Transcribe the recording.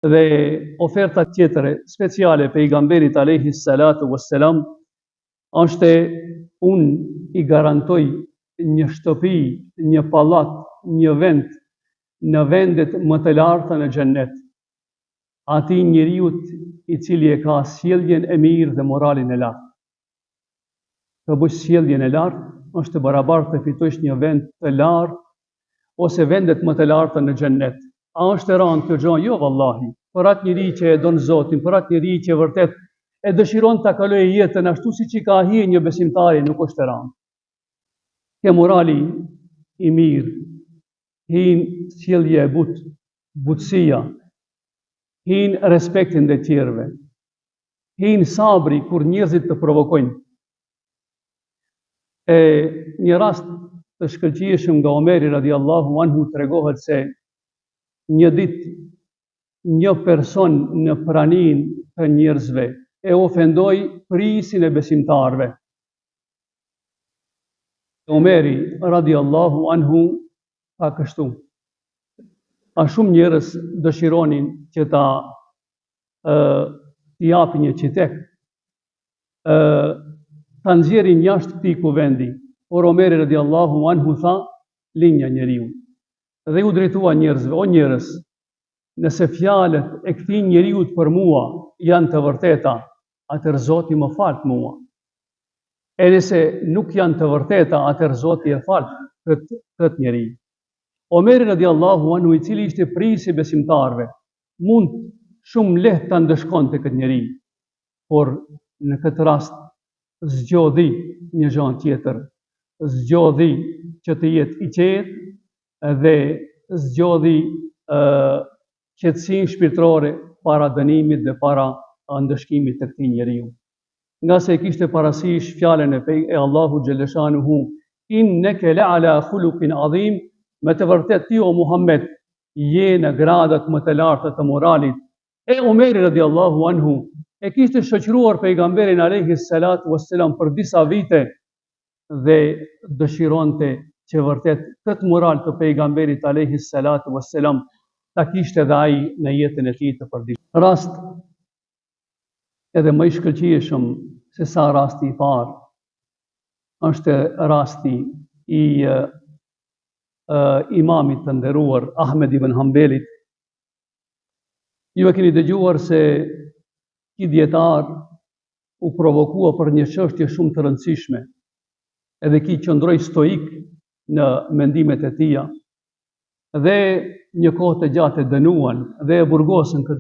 Dhe oferta tjetër speciale pejgamberit alayhi salatu wassalam është unë i garantoj një shtëpi, një pallat, një vend në vendet më të larta në xhennet. Atij njeriu i cili e ka sjelljen e mirë dhe moralin e lartë. Të bësh sjelljen e lartë është të barabartë të fitosh një vend të lartë ose vendet më të larta në xhennet. A është e rëndë kjo gjë? Jo vallahi. Për atë njeri që e don Zotin, për atë njeri që vërtet e dëshiron ta kalojë jetën ashtu siç i ka hije një besimtari, nuk është e rëndë. Ke morali i mirë, hin sjellje e butë, butësia, hin respektin dhe tjerëve, hin sabri kur njerëzit të provokojnë. Një rast të shkëlqyeshëm nga Omeri radiallahu anhu tregohet se një ditë një person në praninë të njerëzve e ofendoi prisin e besimtarve. Omeri radiallahu anhu tha kështu: a shumë njerëz dëshironin që ta japin një qitek, ta nxjerrin jashtë këtij kuvendi, por Omeri radiallahu anhu tha: linja njeriu. Dhe u drejtua njerëzve: o njerëz, nëse fjalët e këtij njeriu për mua janë të vërteta, atëherë Zoti më fal mua. E nëse nuk janë të vërteta, atëherë Zoti e fal këtë njeri. Omeri radiallahu anhu, i cili ishte prisi besimtarve, mund shumë lehtë ta ndëshkonte këtë njeri, por në këtë rast zgjodhi një gjë tjetër, zgjodhi që të jetë i qetë dhe zgjodhi qetësinë shpirtërore para dënimit dhe para ndëshkimit të këtij njeriu. Nga se kishte parasysh fjalën e Allahu xhaleshanuhu: inneke la'ala khuluqin adhim, me të vërtet ti o Muhammed je në gradat më të larta të moralit. Omeri radiallahu anhu e kishte shoqëruar pejgamberin alayhi salatu wassalam për disa vite dhe dëshironte që vërtet këtë moral të pejgamberit alayhi salatu wassalam ta kishte dhe ai në jetën e tij të përditshme. Rast edhe më i shkëlqyeshëm se sa rasti i parë është rasti i imamit të nderuar Ahmed ibn Hanbelit. Ju e keni dëgjuar se ky dietar u provokua për një çështje shumë të rëndësishme, edhe ky qëndroi stoik në mendimet e tija dhe një kohë të gjatë e dënuan dhe e burgosën këtë